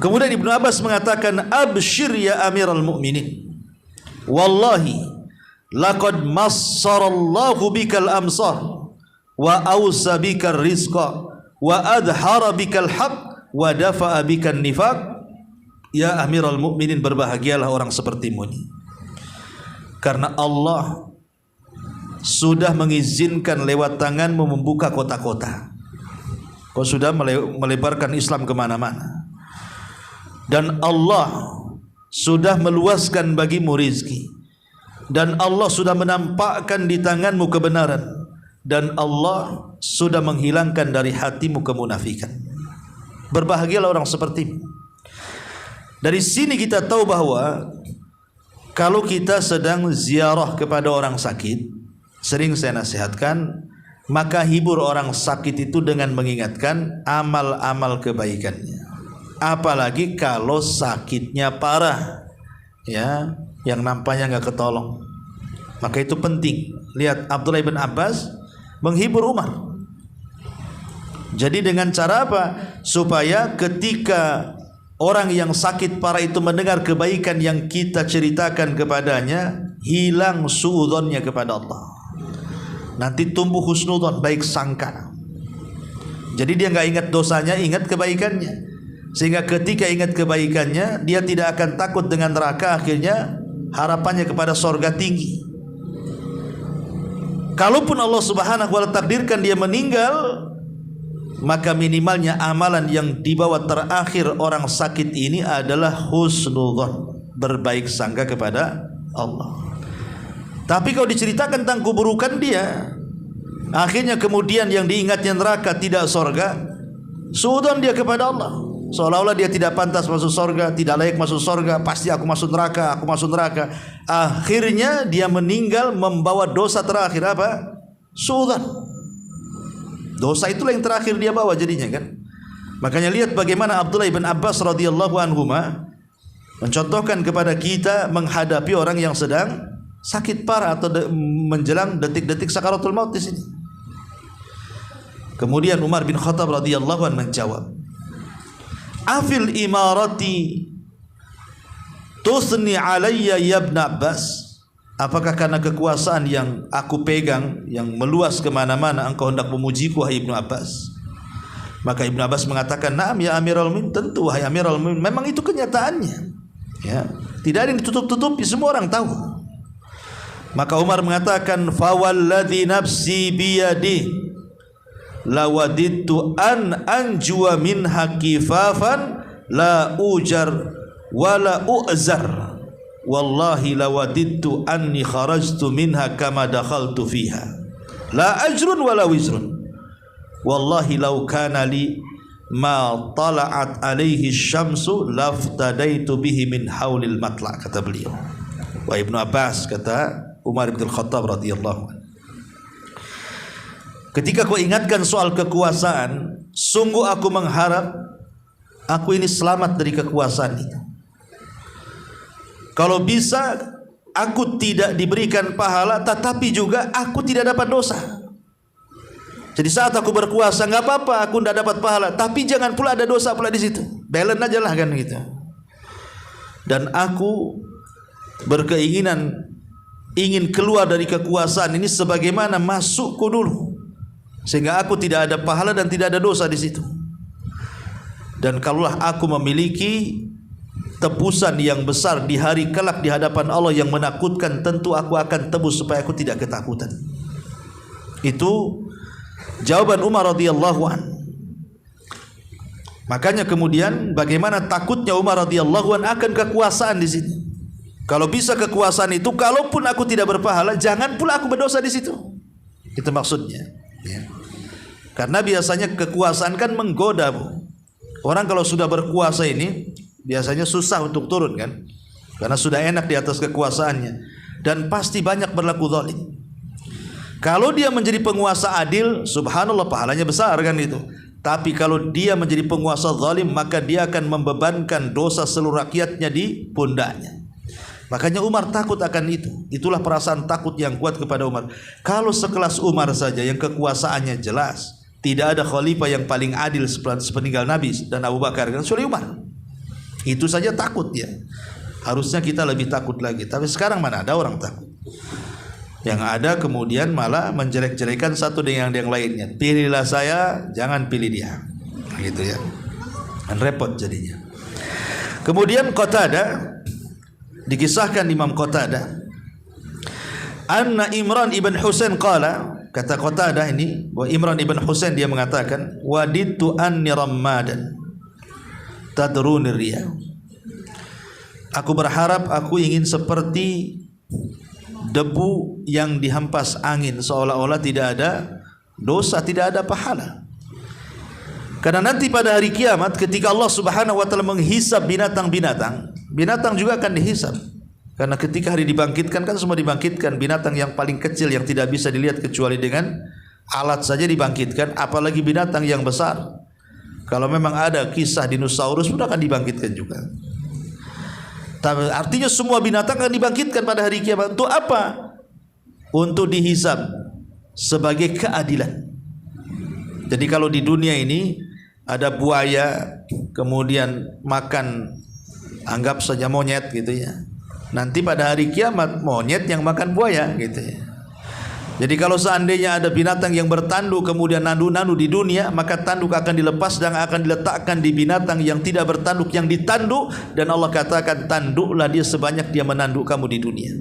Kemudian Ibnu Abbas mengatakan, abshir ya amiral mu'minin, wallahi laqad massarallahu bikal amsar wa awsa bikal rizqa wa adhara bikal haq wa dafa'a bikal nifaq. Ya amiral mu'minin, berbahagialah orang sepertimu ini, karena Allah sudah mengizinkan lewat tanganmu membuka kota-kota. Kau sudah melebarkan Islam kemana-mana, dan Allah sudah meluaskan bagimu rizki, dan Allah sudah menampakkan di tanganmu kebenaran, dan Allah sudah menghilangkan dari hatimu kemunafikan. Berbahagialah orang sepertimu. Dari sini kita tahu bahwa kalau kita sedang ziarah kepada orang sakit, sering saya nasihatkan, maka hibur orang sakit itu dengan mengingatkan amal-amal kebaikannya. Apalagi kalau sakitnya parah, ya, yang nampaknya nggak ketolong. Maka itu penting. Lihat Abdullah bin Abbas menghibur Umar. Jadi dengan cara apa? Supaya ketika orang yang sakit parah itu mendengar kebaikan yang kita ceritakan kepadanya, hilang suudzonnya kepada Allah. Nanti tumbuh husnudzon, baik sangka. Jadi dia nggak ingat dosanya, ingat kebaikannya. Sehingga ketika ingat kebaikannya, dia tidak akan takut dengan neraka. Akhirnya harapannya kepada sorga tinggi. Kalaupun Allah subhanahu wa ta'ala takdirkan dia meninggal, maka minimalnya amalan yang dibawa terakhir orang sakit ini adalah husnudzon, berbaik sangka kepada Allah. Tapi kalau diceritakan tentang keburukan dia, akhirnya kemudian yang diingatnya neraka, tidak sorga, suudzon dia kepada Allah, seolah-olah dia tidak pantas masuk sorga, tidak layak masuk sorga, pasti aku masuk neraka, aku masuk neraka. Akhirnya dia meninggal membawa dosa terakhir apa? Suudzon. Dosa itulah yang terakhir dia bawa jadinya kan. Makanya lihat bagaimana Abdullah bin Abbas radhiyallahu anhuma mencontohkan kepada kita menghadapi orang yang sedang sakit parah atau menjelang detik-detik sakaratul maut di sini. Kemudian Umar bin Khattab radhiyallahu anhu menjawab, afil imarati tusni alayya ya Ibn Abbas. Apakah karena kekuasaan yang aku pegang, yang meluas kemana-mana, engkau hendak memujiku wahai Ibnu Abbas? Maka Ibnu Abbas mengatakan, na'am ya Amirul Mu'minin, tentu wahai Amirul Mu'minin, memang itu kenyataannya, ya, tidak ada yang ditutup-tutupi, semua orang tahu. Maka Umar mengatakan, fawalladzi nafsi biyadi lawadittu an anjua minha kifafan la ujar wala u'zar, wallahi lawadittu anni kharajtu minha kama dakhaltu fiha la ajrun wala wizrun, wallahi law kana li ma tala'at alaihi syamsu laftadaitu bihi min haulil matla, kata beliau. Wa Ibnu Abbas, kata Umar bin Khattab radhiyallahu anhu, ketika kau ingatkan soal kekuasaan, sungguh aku mengharap aku ini selamat dari kekuasaan itu. Kalau bisa aku tidak diberikan pahala, tetapi juga aku tidak dapat dosa. Jadi saat aku berkuasa nggak apa-apa, aku tidak dapat pahala, tapi jangan pula ada dosa pula di situ. Balance aja lah kan gitu. Dan aku berkeinginan ingin keluar dari kekuasaan ini sebagaimana masukku dulu, sehingga aku tidak ada pahala dan tidak ada dosa di situ. Dan kalaulah aku memiliki tebusan yang besar di hari kelak di hadapan Allah yang menakutkan, tentu aku akan tebus supaya aku tidak ketakutan. Itu jawaban Umar radhiyallahu an. Makanya kemudian bagaimana takutnya Umar radhiyallahu an akan kekuasaan di sini. Kalau bisa kekuasaan itu, kalaupun aku tidak berpahala, jangan pula aku berdosa di situ. Itu maksudnya. Ya. Karena biasanya kekuasaan kan menggoda, Bu. Orang kalau sudah berkuasa ini biasanya susah untuk turun kan, karena sudah enak di atas kekuasaannya dan pasti banyak berlaku zalim. Kalau dia menjadi penguasa adil, subhanallah pahalanya besar kan itu. Tapi kalau dia menjadi penguasa zalim, maka dia akan membebankan dosa seluruh rakyatnya di pundaknya. Makanya Umar takut akan itu. Itulah perasaan takut yang kuat kepada Umar. Kalau sekelas Umar saja yang kekuasaannya jelas, tidak ada khalifah yang paling adil sepeninggal Nabi dan Abu Bakar kecuali Umar. Itu saja takut ya. Harusnya kita lebih takut lagi. Tapi sekarang mana ada orang takut. Yang ada kemudian malah menjelek-jelekan satu dengan yang lainnya. Pilihlah saya, jangan pilih dia. Gitu ya. Dan repot jadinya. Kemudian Qatadah, dikisahkan Imam Qatadah, anna Imran ibn Husain qala, kata Qatadah ini bahwa Imran ibn Husain dia mengatakan, waditu anni rammadan tadruni riyah. Aku berharap aku ingin seperti debu yang dihempas angin, seolah-olah tidak ada dosa, tidak ada pahala. Karena nanti pada hari kiamat ketika Allah Subhanahu wa taala menghisab binatang-binatang, binatang juga akan dihisab. Karena ketika hari dibangkitkan kan semua dibangkitkan, binatang yang paling kecil yang tidak bisa dilihat kecuali dengan alat saja dibangkitkan, apalagi binatang yang besar. Kalau memang ada kisah dinosaurus pun akan dibangkitkan juga. Tapi artinya semua binatang akan dibangkitkan pada hari kiamat. Untuk apa? Untuk dihisab sebagai keadilan. Jadi kalau di dunia ini ada buaya kemudian makan, anggap saja monyet gitu ya. Nanti pada hari kiamat monyet yang makan buaya gitu ya. Jadi kalau seandainya ada binatang yang bertanduk kemudian nandu-nandu di dunia, maka tanduk akan dilepas dan akan diletakkan di binatang yang tidak bertanduk yang ditanduk, dan Allah katakan tanduklah dia sebanyak dia menanduk kamu di dunia.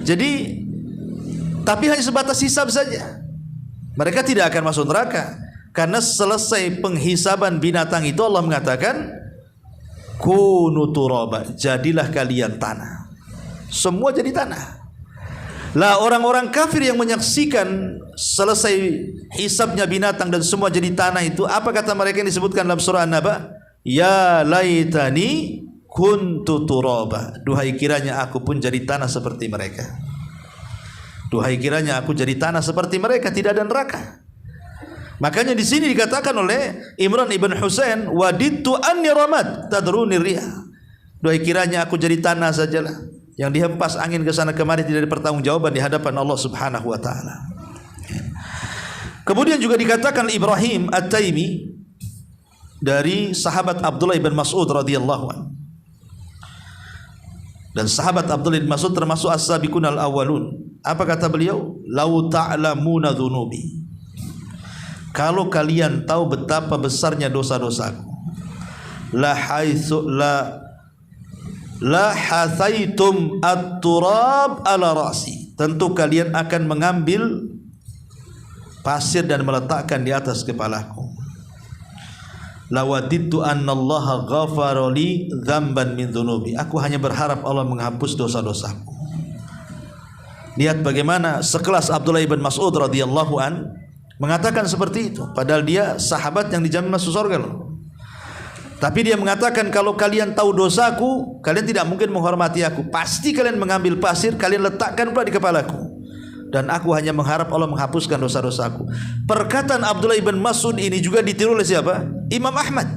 Jadi tapi hanya sebatas hisab saja. Mereka tidak akan masuk neraka. Karena selesai penghisaban binatang itu Allah mengatakan kunu turaba, jadilah kalian tanah. Semua jadi tanah. Lah orang-orang kafir yang menyaksikan selesai hisabnya binatang dan semua jadi tanah itu, apa kata mereka yang disebutkan dalam surah An-Naba? Ya laitani kuntu turaba. Duhai kiranya aku pun jadi tanah seperti mereka. Duhai kiranya aku jadi tanah seperti mereka, tidak ada neraka. Makanya di sini dikatakan oleh Imran ibn Husain, waditu anni ramad tadruni riyah. Duhai kiranya aku jadi tanah sajalah yang dihempas angin ke sana kemari, tidak ada pertanggungjawaban di hadapan Allah Subhanahu wa taala. Kemudian juga dikatakan Ibrahim At-Taimi dari sahabat Abdullah bin Mas'ud radhiyallahu anhu. Dan sahabat Abdullah bin Mas'ud termasuk as-sabiqun al-awwalun. Apa kata beliau? Lau ta'lamuna dzunubi. Kalau kalian tahu betapa besarnya dosa-dosaku, la hathaitum at-turab ala ra'si. Tentu kalian akan mengambil pasir dan meletakkan di atas kepalaku. Lawadittu annallaha ghafara li dzamban min dzunubi. Aku hanya berharap Allah menghapus dosa-dosaku. Lihat bagaimana sekelas Abdullah bin Mas'ud radhiyallahu an mengatakan seperti itu, padahal dia sahabat yang dijamin masuk surga loh. Tapi dia mengatakan kalau kalian tahu dosaku, kalian tidak mungkin menghormati aku. Pasti kalian mengambil pasir, kalian letakkan pula di kepalaku. Dan aku hanya mengharap Allah menghapuskan dosa-dosaku. Perkataan Abdullah bin Mas'ud ini juga ditiru oleh siapa? Imam Ahmad.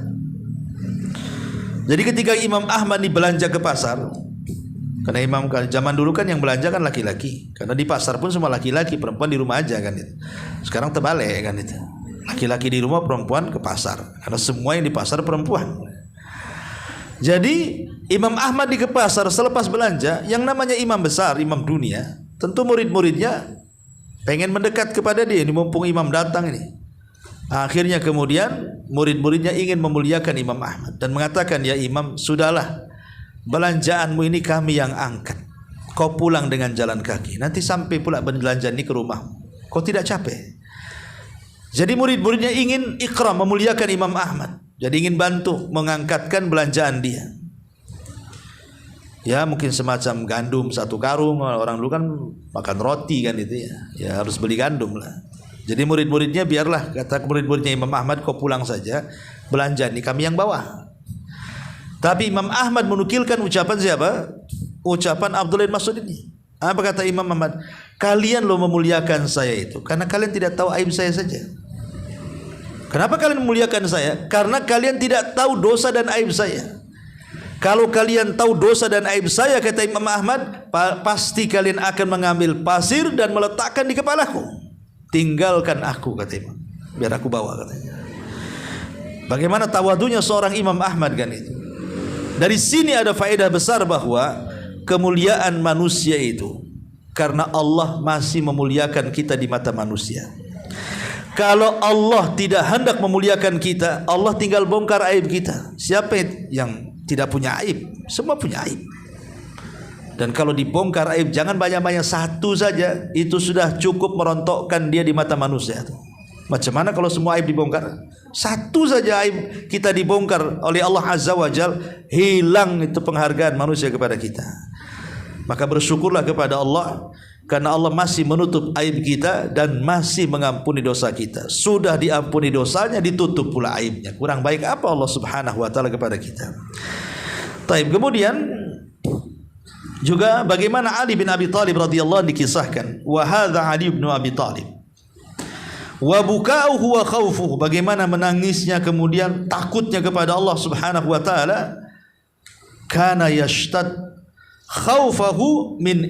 Jadi ketika Imam Ahmad belanja ke pasar, karena imam zaman dulu kan yang belanja kan laki-laki, karena di pasar pun semua laki-laki, perempuan di rumah aja kan itu. Sekarang terbalik kan itu. Laki-laki di rumah, perempuan ke pasar, karena semua yang di pasar perempuan. Jadi Imam Ahmad ke pasar selepas belanja, yang namanya imam besar, imam dunia, tentu murid-muridnya pengen mendekat kepada dia, mumpung imam datang ini. Akhirnya kemudian murid-muridnya ingin memuliakan Imam Ahmad dan mengatakan, ya imam, sudahlah, belanjaanmu ini kami yang angkat. Kau pulang dengan jalan kaki. Nanti sampai pula belanjaan ini ke rumahmu. Kau tidak capek. Jadi murid-muridnya ingin ikram, memuliakan Imam Ahmad. Jadi ingin bantu mengangkatkan belanjaan dia. Ya mungkin semacam gandum 1 karung. Orang dulu kan makan roti kan itu ya. Ya harus beli gandum lah. Jadi murid-muridnya biarlah, kata murid-muridnya Imam Ahmad, kau pulang saja, belanja ini kami yang bawa. Tapi Imam Ahmad menukilkan ucapan siapa? Ucapan Abdullah bin Mas'ud ini. Apa kata Imam Ahmad? Kalian lo memuliakan saya itu karena kalian tidak tahu aib saya saja. Kenapa kalian memuliakan saya? Karena kalian tidak tahu dosa dan aib saya. Kalau kalian tahu dosa dan aib saya, kata Imam Ahmad, pasti kalian akan mengambil pasir dan meletakkan di kepalaku. Tinggalkan aku, kata Imam, biar aku bawa, katanya. Bagaimana tawadunya seorang Imam Ahmad kan itu. Dari sini ada faedah besar bahwa kemuliaan manusia itu karena Allah masih memuliakan kita di mata manusia. Kalau Allah tidak hendak memuliakan kita, Allah tinggal bongkar aib kita. Siapa yang tidak punya aib? Semua punya aib. Dan kalau dibongkar aib, jangan banyak-banyak, 1 saja, itu sudah cukup merontokkan dia di mata manusia. Macam mana kalau semua aib dibongkar? 1 saja aib kita dibongkar oleh Allah Azza wa Jal, hilang itu penghargaan manusia kepada kita. Maka bersyukurlah kepada Allah, karena Allah masih menutup aib kita dan masih mengampuni dosa kita. Sudah diampuni dosanya, ditutup pula aibnya. Kurang baik apa Allah Subhanahu wa taala kepada kita. Taib. Kemudian juga bagaimana Ali bin Abi Thalib radhiyallahu anhu dikisahkan, wa hadza Ali bin Abi Thalib wa buka'uhu wa khaufuhu, bagaimana menangisnya kemudian takutnya kepada Allah Subhanahu wa taala. Kana yashtad khaufahu min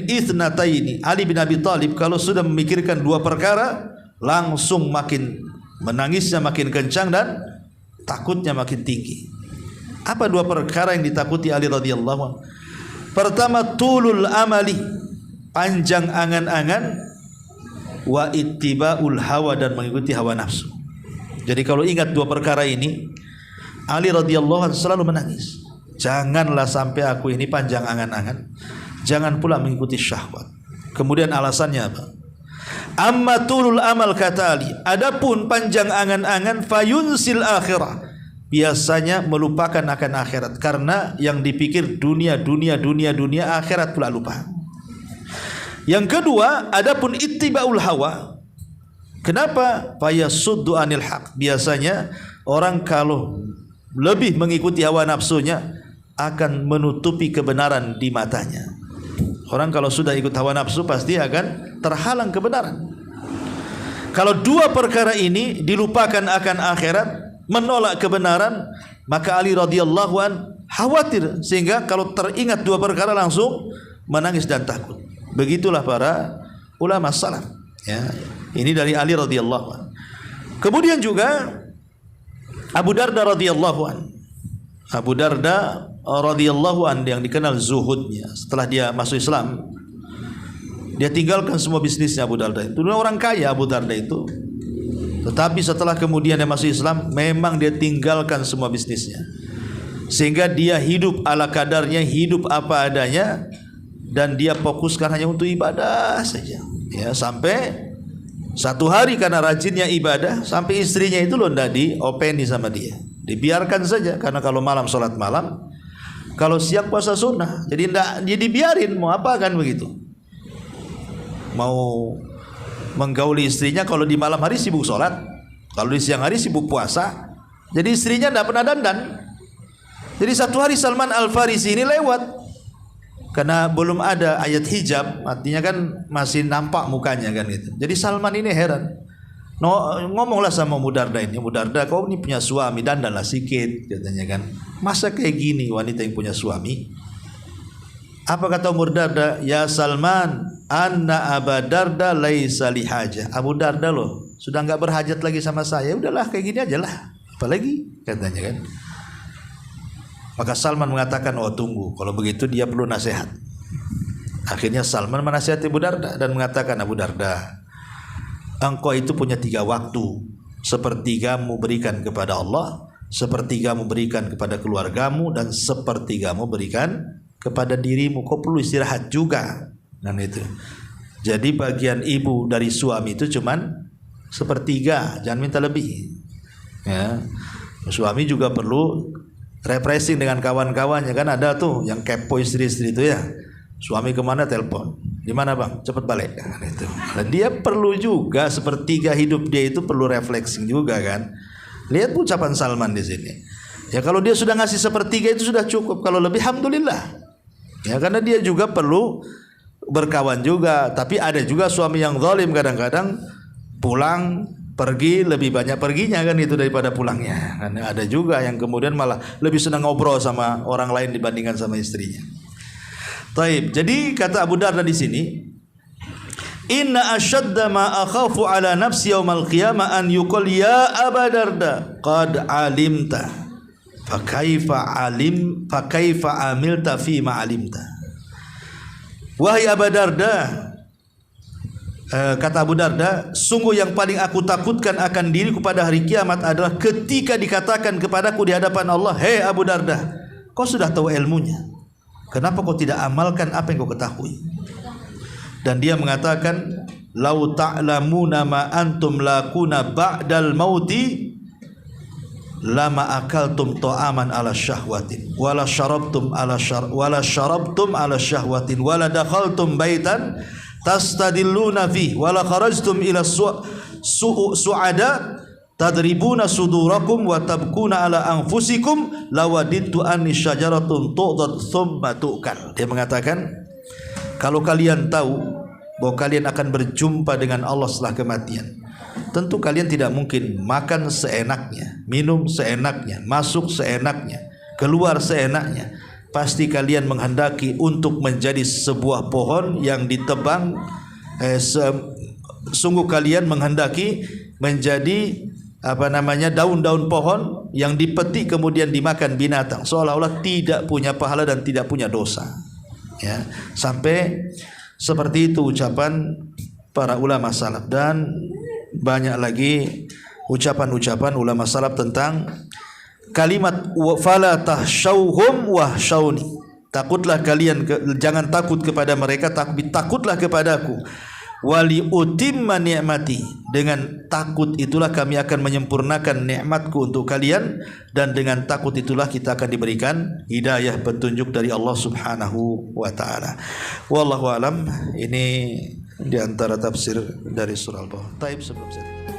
ithnataini. Ali bin Abi Thalib kalau sudah memikirkan 2 perkara langsung makin menangisnya makin kencang dan takutnya makin tinggi. Apa 2 perkara yang ditakuti Ali radhiyallahu anhu? Pertama, tulul amali, panjang angan-angan, wa ittiba'ul hawa, dan mengikuti hawa nafsu. Jadi kalau ingat 2 perkara ini, Ali radhiyallahu anhu selalu menangis. Janganlah sampai aku ini panjang angan-angan, jangan pula mengikuti syahwat. Kemudian alasannya apa? Amma tulul amal, kata Ali, adapun panjang angan-angan, fayunsil akhirah, biasanya melupakan akan akhirat, karena yang dipikir dunia, akhirat pula lupa. Yang kedua, adapun ittiba'ul hawa. Kenapa? Fayasuddu anil haq. Biasanya orang kalau lebih mengikuti hawa nafsunya akan menutupi kebenaran di matanya. Orang kalau sudah ikut hawa nafsu pasti akan terhalang kebenaran. Kalau 2 perkara ini dilupakan akan akhirat, menolak kebenaran, maka Ali radhiyallahu an khawatir, sehingga kalau teringat 2 perkara langsung menangis dan takut. Begitulah para ulama salaf, ya. Ini dari Ali radhiyallahu an. Kemudian juga Abu Darda radhiyallahu an. Abu Darda radhiyallahu an yang dikenal zuhudnya, setelah dia masuk Islam, dia tinggalkan semua bisnisnya. Abu Darda itu orang kaya, Abu Darda itu. Tetapi setelah kemudian dia masuk Islam, memang dia tinggalkan semua bisnisnya, sehingga dia hidup ala kadarnya, hidup apa adanya, dan dia fokuskan hanya untuk ibadah saja. Ya, sampai satu hari karena rajinnya ibadah, sampai istrinya itu loh tidak diopeni sama dia, dibiarkan saja. Karena kalau malam sholat malam, kalau siang puasa sunnah, jadi tidak, dia dibiarin, mau apa kan begitu. Mau menggauli istrinya, kalau di malam hari sibuk sholat, kalau di siang hari sibuk puasa. Jadi istrinya tidak pernah dandan. Jadi satu hari Salman Al-Farisi ini lewat, karena belum ada ayat hijab, artinya kan masih nampak mukanya kan itu. Jadi Salman ini heran, ngomonglah sama Abu Darda ini, Abu Darda, kau ini punya suami, dandanlah sikit, katanya kan. Masa kayak gini wanita yang punya suami? Apa kata Abu Darda? Ya Salman, anna Abu Darda laisa lihaja. Abu Darda loh sudah enggak berhajat lagi sama saya, udahlah kayak gini aja lah, apalagi, katanya kan. Maka Salman mengatakan, oh tunggu, kalau begitu dia perlu nasihat. Akhirnya Salman menasihati Abu Darda dan mengatakan, Abu Darda, engkau itu punya 3 waktu. Sepertigamu berikan kepada Allah, sepertigamu berikan kepada keluargamu, dan sepertigamu berikan kepada dirimu. Kau perlu istirahat juga. Dan itu. Jadi bagian ibu dari suami itu cuman 1/3, jangan minta lebih. Ya. Suami juga perlu refreshing dengan kawan-kawannya, kan ada tuh yang kepo istri-istri itu ya. Suami kemana telepon, di mana bang, cepat balik kan itu. Dan dia perlu juga sepertiga hidup dia itu perlu refleksing juga kan. Lihat ucapan Salman di sini. Ya kalau dia sudah ngasih sepertiga itu sudah cukup. Kalau lebih, alhamdulillah. Ya karena dia juga perlu berkawan juga. Tapi ada juga suami yang zalim kadang-kadang pulang pergi lebih banyak perginya kan itu daripada pulangnya. Karena ada juga yang kemudian malah lebih senang ngobrol sama orang lain dibandingkan sama istrinya. Taib. Jadi kata Abu Darda di sini, inna asyadda ma akhafu ala nafsi yaumal qiyamah an yuqal ya Abu Darda qad alimta fa kaifa amilta fi ma alimta. Wahai Abu Darda, kata Abu Darda, sungguh yang paling aku takutkan akan diriku pada hari kiamat adalah ketika dikatakan kepadaku di hadapan Allah, hei Abu Darda, kau sudah tahu ilmunya, kenapa kau tidak amalkan apa yang kau ketahui? Dan dia mengatakan, lau ta'lamuna ma antum lakuna ba'dal mauti lama akaltum ta'aman ala syahwatin wala syarabtum ala syahwatin wala dakhaltum baitan tastadilluna fi wala kharajtum ila su'ada tadribuna sudurakum wa tabkuna ala anfusikum lawadittu anni syajaratun tu'dad thumma tu'kal. Dia mengatakan, kalau kalian tahu bahwa kalian akan berjumpa dengan Allah setelah kematian, tentu kalian tidak mungkin makan seenaknya, minum seenaknya, masuk seenaknya, keluar seenaknya. Pasti kalian menghendaki untuk menjadi sebuah pohon yang ditebang. Sungguh kalian menghendaki menjadi daun-daun pohon yang dipetik kemudian dimakan binatang, seolah-olah tidak punya pahala dan tidak punya dosa. Ya, sampai seperti itu ucapan para ulama salaf. Dan banyak lagi ucapan-ucapan ulama salaf tentang kalimat fala tahsyauhum wahsyauni. Takutlah kalian, jangan takut kepada mereka, tapi takutlah kepadaku. Wali utimma ni'mati, dengan takut itulah kami akan menyempurnakan nikmatku untuk kalian, dan dengan takut itulah kita akan diberikan hidayah, petunjuk dari Allah Subhanahu wa taala. Wallahu alam. Ini di antara tafsir dari surah Al-Baqarah. Taib sebelum saya